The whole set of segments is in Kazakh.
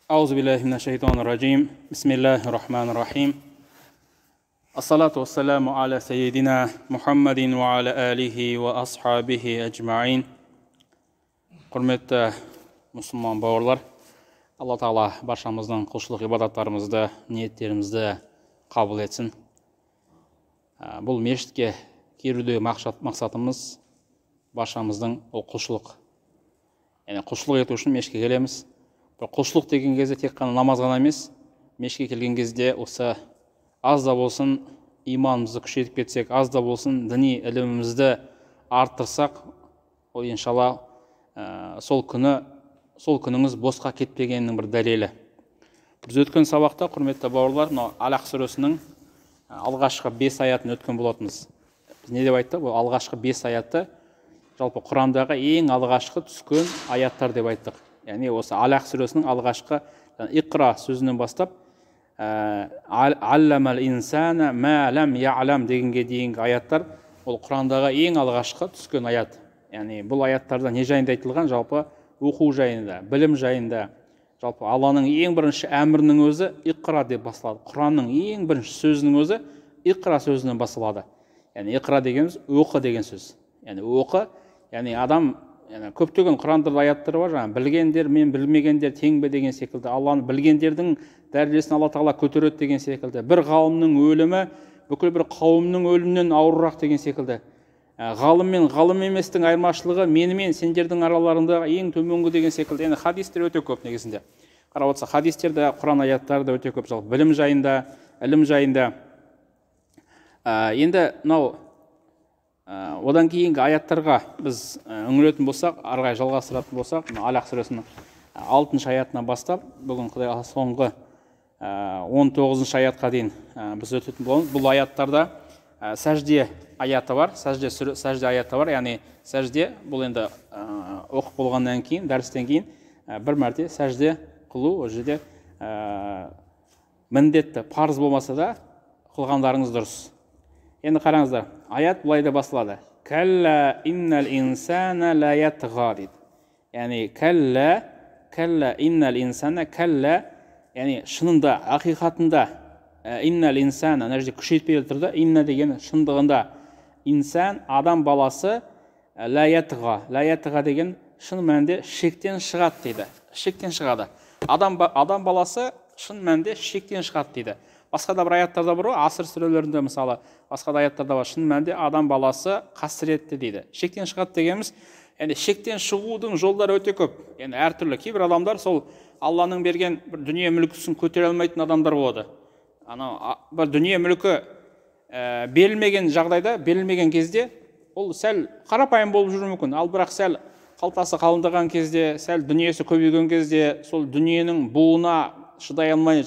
Аузубиллахи минаш-шайтанир-раджим. Бисмиллахир-рахманир-рахим. Ассалату вассаламу аля саййидина Мухаммадин ва аля алихи ва асхабихи аджмаин. Құрметті мұсылман бауырлар, Алла Тағала баршамыздың құлшылық ибадаттарымызды, ниеттерімізді қабыл етсін. Бұл мешітке келуде мақсатымыз баршамыздың ол құлшылық. Яғни құлшылық ету үшін мешітке келеміз. Құлшылық деген кезде тек қана намаз ғана емес, мешітке келген кезде осы аз да болсын иманымызды күшейтіп кетсек, аз да болсын діни ілімімізді арттырсақ, ол иншалла сол күніңіз босқа кетпегенінің бір дәлелі. Біз өткен сабақта, құрметті бауырлар, Алақ сүресінің алғашқы 5 аятын өткен болатынбыз. Біз не деп айттық? Бұл алғашқы 5 аятты жалпы Құрандағы ең алғашқы түскен аяттар деп айттық. Яғни осы Алақ сүресінің алғашқы иқра сөзінен бастап алламал инсана ма лам я'лам дегенге дейінгі аяттар ол Құрандағы ең алғашқы түскен аят. Яғни бұл аяттарда не жайында айтылған? Жалпы оқу жайында, білім жайында. Жалпы Алланың ең бірінші әмірінің өзі иқра деп басталады. Құранның ең бірінші сөзінің өзі иқра сөзінен басталады. Яғни иқра дегеніміз оқы деген сөз. Яғни оқы, яғни адам көптеген Құранда аяттар бар, білгендер мен білмегендер тең бе деген секілді, Алланы білгендердің дәрежесін Алла Тағала көтереді деген секілді, бір ғалымның өлімі бүкіл бір қауымның өлімінен ауырырақ деген секілді, ғалым мен ғалым еместің айырмашылығы мені мен сендердің араларында ең төменгі деген секілді. Енді хадистер өте көп негізінде. Қарап отырсақ, хадистерде, Құран аяттары да өте көп, жалпы білім жайында, ілім жайында. Енді мынау одан кейінгі аяттарға біз үңілетін болсақ, арғай жалғастыратын болсақ, Алақ сүресінің 6 аятынан бастап, бүгін Құдай соңғы 19 аятқа дейін біз өтетін боламыз. Бұл аяттарда сәжде аяты бар, сәжде аяты бар, яғни сәжде бұл енді оқып болғаннан кейін, дәрістен кейін бір мәрте сәжде қылу, ол жерде міндетті, парыз болмаса да қылғандарыңыз дұрыс. Енді қараңыздар, аят бұлай да басталады. Кәллә иннәл инсана ла ятға дейді. Яғни кәллә иннәл инсана, кәллә, яғни шынында, ақиқатында, иннәл инсана, мына жерде күшейтпей тұрды, инна деген шындығында, инсан, адам баласы, ла ятға деген шын мәнінде шектен шығады дейді. Шектен шығады. Адам баласы шын мәнінде шектен шығады дейді. Басқа да бір аяттарда бар, Аср сүрелерінде мысалы, басқа да аяттарда бар, шын мәнінде адам баласы қасіретті дейді. Шектен шығады дегеніміз, яғни шектен шығудың жолдары өте көп. Яғни әртүрлі. Кейбір адамдар сол Алланың берген бір дүние мүлкісін көтере алмайтын адамдар болады. Бір дүние мүлкі берілмеген жағдайда, берілмеген кезде ол сәл қарапайым болып жүруі мүмкін. Ал бірақ сәл қалтасы қалыңдаған кезде, сәл дүниесі көбейген кезде, сол дүниенің буына шыдай алмай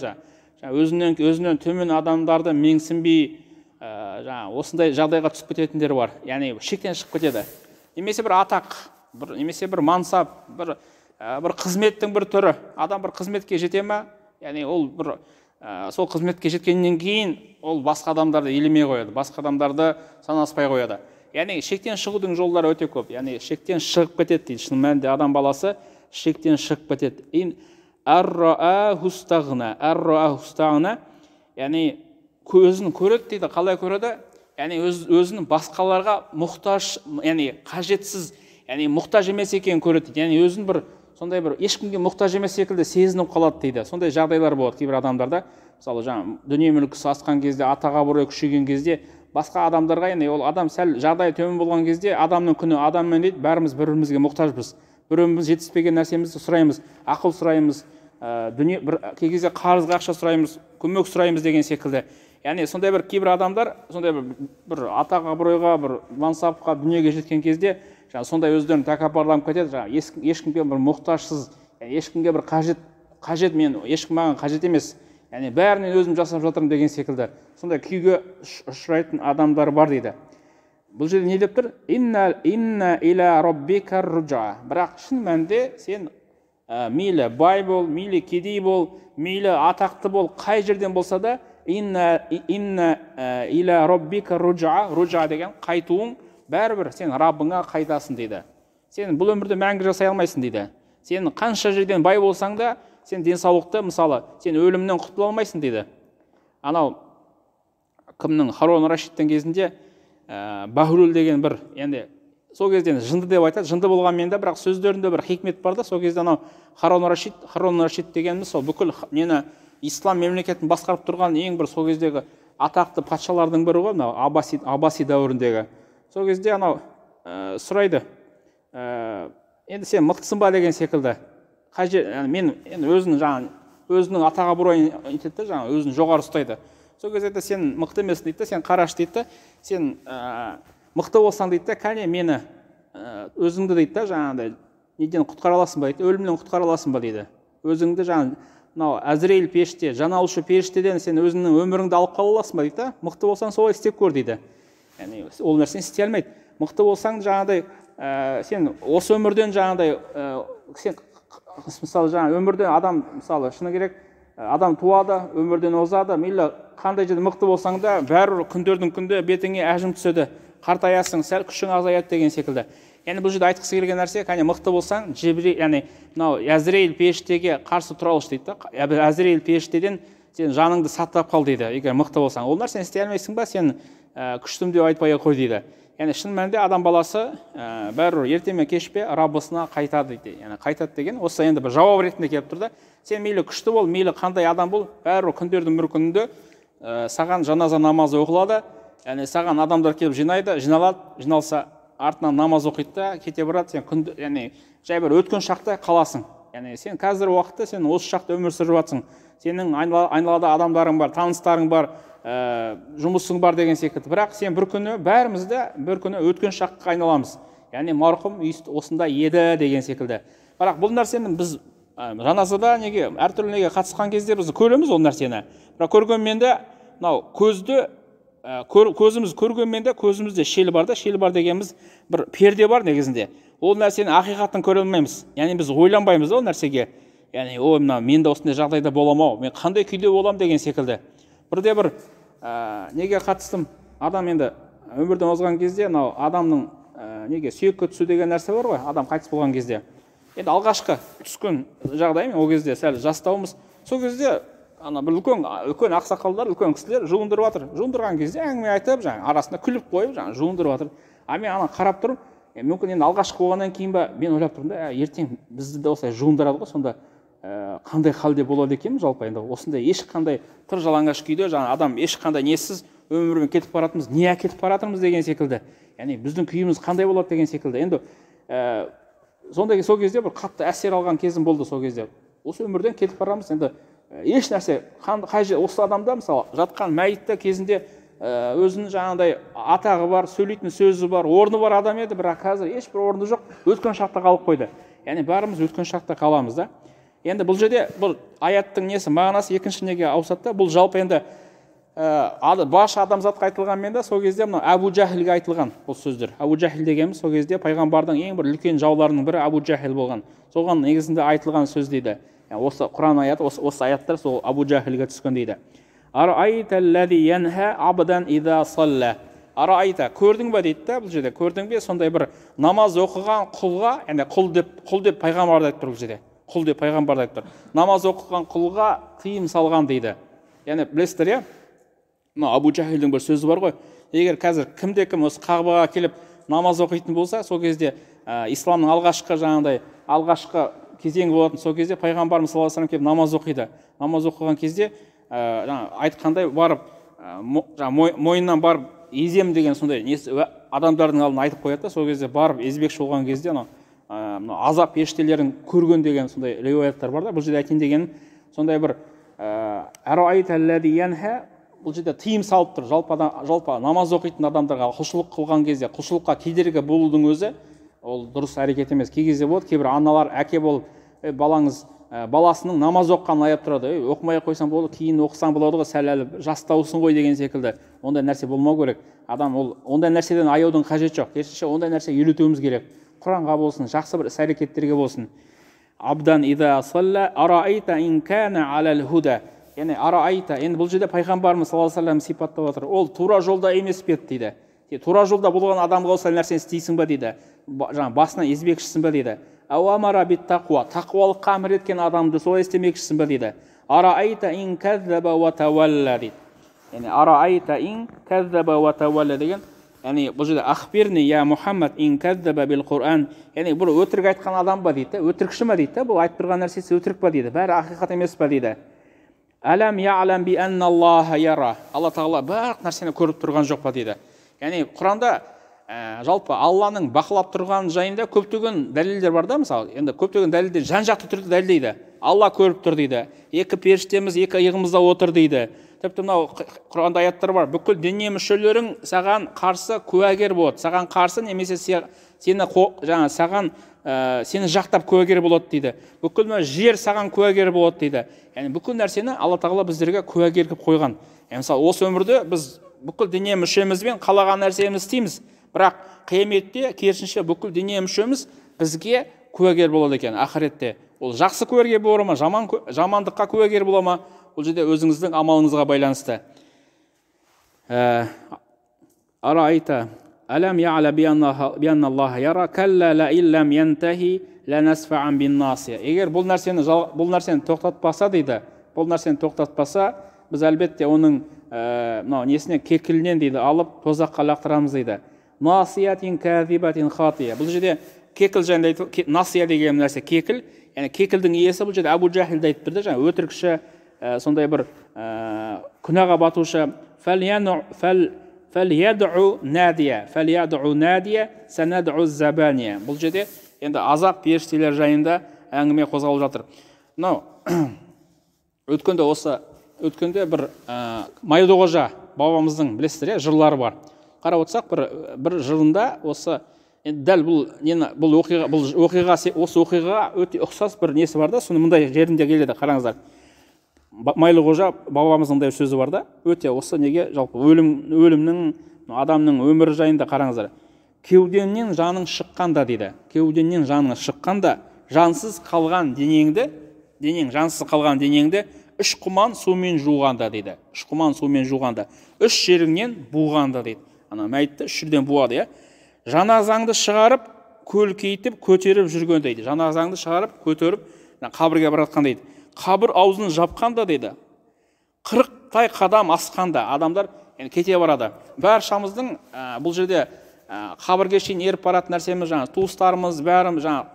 өзінен төмен адамдарды менсінбей осындай жағдайға түсіп кететіндер бар. Яғни шектен шығып кетеді. Немесе бір атақ, немесе бір мансап, бір қызметтің бір түрі. Адам бір қызметке жете ме? Яғни ол бір сол қызметке жеткеннен кейін ол басқа адамдарды елемей қояды, басқа адамдарды санаспай қояды. Яғни шектен шығудың жолдары өте көп. Яғни шектен шығып кетеді дейді. Шын мәнінде адам баласы шектен шығып кетеді. Ар-раахустағна, яғни көзін көреді дейді. Қалай көреді? Яғни өзінің басқаларға мұқтаж, яғни қажетсіз, яғни мұқтаж емес екенін көреді. Яғни өзін бір сондай бір ешкімге мұқтаж емес секілді сезініп қалады дейді. Сондай жағдайлар болады кейбір адамдарда. Мысалы, дүние мүлкісі асқан кезде, атаға абырой күшейген кезде, басқа адамдарға, яғни ол адам сәл жағдай төмен болған кезде, адамның күні адаммен дейді, бәріміз бір-бірімізге мұқтажбыз. Бір-біріміз жетіспеген нәрсемізді сұраймыз, ақыл сұраймыз, кей кезде қарызға ақша сұраймыз, көмек сұраймыз деген секілді. Яғни сондай бір кейбір адамдар, сондай бір атақ абыройға, бір мансапқа, дүниеге жеткен кезде, сондай өздерін тәкаппарланып кетеді, ешкімге бір мұқтажсыз, ешкімге бір қажет, мен ешкім маған қажет емес, яғни бәрінен өзім жасап жатырмын деген секілді. Сондай күйге ұшырайтын адамдар бар дейді. Бұл жерде не деп тұр? Инна иля роббика руджа. Бірақ шын мәнінде сен мейлі бай бол, мейлі кедей бол, мейлі атақты бол, қай жерден болса да, инна иля роббика руджа, руджа деген қайтуың бәрібір сен Раббыңа қайтасың дейді. Сен бұл өмірде мәңгі жасай алмайсың дейді. Сен қанша жерден бай болсаң да, сен денсаулықты, мысалы, сен өлімнен құтыла алмайсың дейді. Анау кімнің Харон Рашидтің кезінде Бахрул деген бір, енді сол кезде жынды деп айтады, жынды болғанмен де, бірақ сөздерінде бір хикмет бар да. Сол кезде анау Харон Рашид дегеніміз сол бүкіл мені ислам мемлекетін басқарып тұрған ең бір сол кездегі атақты патшалардың бірі ғой, мынау Аббаси дәуіріндегі. Сол кезде анау сұрайды, енді сен мықтысың ба деген секілді. Мен өзінің атаға бұрайын етеді, өзін жоғары ұстайды. Сол кезде сен мықты емессің дейді, сен қараш дейді, сен мықты болсаң дейді, кәне мені өзіңді дейді, жаңағыдай неден құтқара аласың ба дейді, өлімнен құтқара аласың ба дейді. Өзіңді мынау Әзірейіл періште, жан алушы періштеден сен өзіңнің өміріңді алып қала аласың ба дейді. Мықты болсаң солай істеп көр дейді. Яғни ол нәрсені істей алмайды. Мықты болсаң жаңағыдай сен осы өмірден жаңағыдай сен мысалы өмірден адам, мысалы шыны керек, адам туады, өмірден озады, мейлі қандай жерде мықты болсаң да, бәрібір күндердің күнде бетіңе әжім түседі, қартаясың, сәл күшің азаяды деген секілді. Яғни бұл жерде айтқысы келген нәрсе, кәне мықты болсаң, яғни мынау Әзірейіл періштеге қарсы тұра алшы дейді. Әзірейіл періштеден сен жаныңды сақтап қал дейді, егер мықты болсаң. Ол нәрсені істей алмайсың ба, сен күштім деп айтпай қой дейді. Яғни шын мәнінде адам баласы бәрібір ерте ме кеш пе Раббысына қайтады дейді. Яғни қайтады деген осы енді бір жауап ретінде келіп тұр да. Сен мейлі күшті бол, мейлі қандай адам бол, бәрібір күндердің бір күнінде саған жаназа намазы оқылады. Яғни саған адамдар келіп жиналса артынан намаз оқиды да кете барады. Сен яғни жай бір өткен шақта қаласың. Яғни сен қазір уақытта сен осы шақта өмір сүріп жатсың. Сенің айналада адамдарың бар, таныстарың бар, жұмысың бар деген секілді. Бірақ сен бір күні бәріміз де бір күні өткен шаққа айналамыз. Яғни марқұм осында еді деген секілді. Бірақ бұл нәрсені біз жаназада неге әртүрлі неге қатысқан кезде біз көреміз ол нәрсені. Бірақ көргенмен де мынау көзіміз көргенмен де көзімізде шел бар да, шел бар дегеніміз бір перде бар негізінде. Ол нәрсені ақиқатын көре алмаймыз. Яғни біз ойланбаймыз ол нәрсеге. Яғни мына мен де осындай жағдайда боламау, мен қандай күйде болам деген секілді. Бірде бір неге қатыстым, адам енді өмірден озған кезде мынау адамның неге сүйекке түсу деген нәрсе бар ғой, адам қайтыс болған кезде. Енді алғашқы түскен жағдай, ол кезде сәл жастауымыз, сол кезде бір үлкен ақсақалдар, үлкен кісілер жуындырып жатыр. Жуындырған кезде әңгіме айтып, арасында күліп қойып, жуындырып жатыр. Мен ана қарап тұрып, мүмкін енді алғашқы болғаннан кейін ба, мен ойлап тұрмын да, ертең бізді де осылай жуындырады ғой, сонда қандай халде болады екен жалпы. Енді осындай ешқандай тыр жалаңаш күйде адам ешқандай несіз өмірмен кетіп баратырмыз, не әкетіп баратырмыз деген секілді. Яғни біздің күйіміз қандай болады деген секілді. Енді сондай сол кезде бір қатты әсер алған кезім болды сол кезде. Осы өмірден кетіп барамыз, енді еш нәрсе осы адамда мысалы жатқан мәйітті кезінде өзінің жаңағыдай атағы бар, сөйлейтін сөзі бар, орны бар адам еді, бірақ қазір ешбір орны жоқ, өткен шақта қалып қойды. Яғни бәріміз өткен шақта қаламыз да. Енді бұл жерде бұл аяттың несі мағынасы екінші неге ауысады да, бұл жалпы енді барша адамзатқа айтылғанмен де сол кезде мына Абу Жахилге айтылған бұл сөздер. Абу Жахил дегеніміз сол кезде пайғамбардың ең бір үлкен жауларының бірі Абу Жахил болған. Соған негізінде айтылған сөз дейді. Осы Құран аяты, осы аяттар сол Абу Жахилге түскен дейді. Арайта-ллази янха абдан иза салла. Арайта, көрдің бе дейді да, бұл жерде көрдің бе сондай бір намаз оқыған құлға, яғни құл деп пайғамбар айтып тұр бұл жерде. Құл деп пайғамбар айтып тұр. Намаз оқыған құлға тыйым салған дейді. Яғни білесіздер, иә? Мына Абу Жахилдің бір сөзі бар ғой. Егер қазір кімде-кім осы Қағбаға келіп намаз оқитын болса, сол кезде исламның алғашқы кезеңі болатын, сол кезде пайғамбарымыз саллаллаху алейхи ва саллям келіп намаз оқиды. Намаз оқыған кезде айтқандай барып мойнынан барып езем деген сондай адамдардың алдына айтып қояды. Сол кезде барып езбекші болған кезде азап періштелерін көрген деген сондай риуаяттар бар да. Бұл жерде айтайын дегенім сондай бір бұл жерде тыйым салып тұр. Жалпы намаз оқитын адамдарға құлшылық қылған кезде, құлшылыққа кедергі болудың өзі ол дұрыс әрекет емес. Кей кезде болады, кейбір аналар әке болып баласының намаз оққанын аяп тұрады. Оқымай қойсаң болды, кейін оқысаң болады ғой, сәл әлі жастаусың ғой деген секілді. Ондай нәрсе болмау керек. Адам ондай нәрседен аяудың қажеті жоқ. Керісінше ондай нәрсе үйретуіміз керек. Құранға болсын, жақсы бір іс-әрекеттерге болсын. Абдан иза салла арайта ин кана алал худа. Яғни арайта, енді бұл жерде пайғамбарымыз саллаллаху алейхи ва саллям сипаттап отыр. Ол тура жолда емес пе еді дейді. Тура жолда болған адамға осы нәрсені істейсің ба дейді. Басынан езбекшісің ба дейді. Ауамара бит тақуа, тақуалыққа әмір еткен адамды солай істемекшісің бе дейді. Араайта ин каззаба ва тавалла дейді. Яғни араайта ин каззаба ва тавалла деген, яғни бұл жерде ахбирни я Мухаммад ин каззаба бил Құран, яғни бұл өтірік айтқан адам ба дейді, өтірікші ме дейді, бұл айтып тұрған нәрсесі өтірік па дейді, бәрі ақиқат емес па дейді. Әлем я'лам би анналлаха яра, Алла тағала барлық нәрсені көріп тұрған жоқ па дейді. Яғни Құранда жалпы Алланың бақылап тұрған жайында көптеген дәлелдер бар да, мысалы, енді көптеген дәлелдер жан-жақты түрде дәлелдейді. Алла көріп тұр дейді, екі періштеміз екі иығымызда отыр дейді. Тіпті мынау Құранда аяттар бар, бүкіл дене мүшелерің саған қарсы куәгер болады, саған қарсы немесе сені жақтап куәгер болады дейді. Бүкіл жер саған куәгер болады дейді. Яғни бүкіл нәрсені Алла тағала біздерге куәгер қылып қойған. Мысалы, осы өмірде біз бүкіл дене мүшемізбен қалаған нәрсемізді істейміз, бірақ қияметте керісінше бүкіл дене мүшеміз бізге куәгер болады екен ақыретте. Ол жақсы куәгер бола ма, жамандыққа куәгер бола ма, бұл жерде өзіңіздің амалыңызға байланысты. Араайта Әлем я'ла би анналлаха яра калла ла иллам янтахи ланасфа'ан бин насия. Егер бұл нәрсені тоқтатпаса дейді, бұл нәрсені тоқтатпаса, біз әлбетте оның несіне кекілінен дейді алып тозаққа лақтырамыз дейді. Насиятин казибатин хатия. Бұл жерде кекіл жайында айтып, насия деген нәрсе кекіл, яғни кекілдің иесі бұл жерде Абу Жахилді айтып берді, жаңа өтірікші, сондай бір күнәға батушы. Фәльяду надия санаду забания. Бұл жерде енді азап періштелер жайында әңгіме қозғалып жатыр. Өткенде бір Майдоғожа бабамыздың білесіздер, жырлары бар. Қарап отырсақ, бір жырында осы дәл бұл оқиға өте ұқсас бір несі бар да, соны мындай жерінде келеді, қараңыздар. Майдоғожа бабамыздың сөзі бар да, өте осы неге жалпы өлімнің, адамның өмірі жайында қараңыздар. Кеудеңнен жаның шыққанда дейді, кеудеңнен жаның шыққанда жансыз қалған денеңді үш құман сумен жуғанда дейді. Үш құман сумен жуғанда, үш жеріңнен буғанда дейді. Ана мәйітті үш жерден буады, жаназаңды шығарып, көлкейтіп, көтеріп жүрген дейді. Жаназаңды шығарып, көтеріп, қабірге баратқан дейді. Қабір аузын жапқанда дейді, 40 қадам асқанда адамдар кете барады. Баршамыздың бұл жерде қабірге шейін еріп баратын нәрсеміз, туыстарымыз,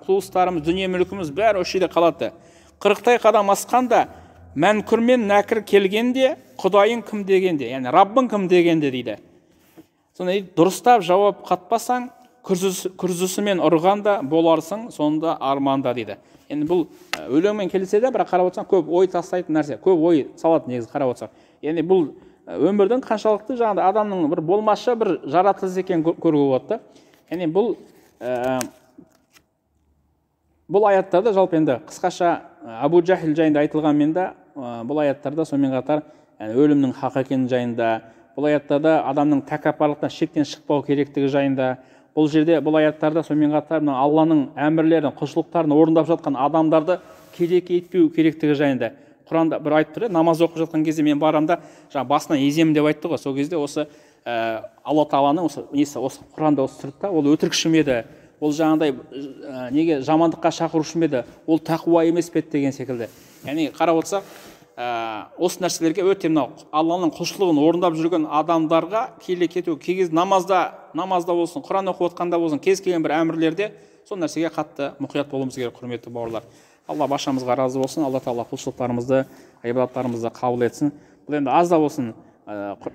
туыстарымыз, дүние мүлкіміз бәрі осы жерде қалады. 40 қадам асқанда мәнкүрмен нәкір келгенде, Құдайың кім дегенде, яғни Раббың кім дегенде дейді. Сонда дұрыстап жауап қатпасаң, күрзісімен ұрғанда боларсың, сонда арманда дейді. Енді бұл өлеңмен келсе де, бірақ қарап отырсаң, көп ой тастайтын нәрсе, көп ой салатын негізі қарап отырсақ. Енді бұл өмірдің қаншалықты жаңағыдай адамның бір болмашы бір жаратылыс екен көруге болады. Яғни бұл аяттарда жалпы енді қысқаша Абу Жахил жайында айтылғанмен де, бұл аяттарда сонымен қатар өлімнің хақ екені жайында, бұл аяттарда адамның тәкаппарлықтан шектен шықпау керектігі жайында, бұл жерде бұл аяттарда сонымен қатар Алланың әмірлерін, құлшылықтарын орындап жатқан адамдарды келеке етпеу керектігі жайында. Құранда бір айтып тұр, намаз оқып жатқан кезде мен барамда басынан еземін деп айтты ғой. Сол кезде осы Алла Тағаланың осы Құранда осы тұрды, ол өтірікші ме еді, ол жаңағыдай неге жамандыққа шақырушы ме еді, ол тақуа емес пе еді деген секілді. Яғни қарап отырсақ, осы нәрселерге өте Алланың құлшылығын орындап жүрген адамдарға келеке ету, кей кезде намазда болсын, Құран оқып отқанда болсын, кез келген бір әмірлерде сол нәрсеге қатты мұқият болуымыз керек, құрметті бауырлар. Алла баршамызға разы болсын, Алла Тағала құлшылықтарымызды, ғибадаттарымызды қабыл етсін. Бұл енді аз да болсын,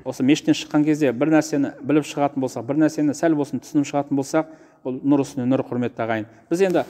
осы мешіттен шыққан кезде бір нәрсені біліп шығатын болсақ, бір нәрсені сәл болсын түсініп шығатын болсақ, ол нұр үстіне нұр, құрметті ағайын. Біз енді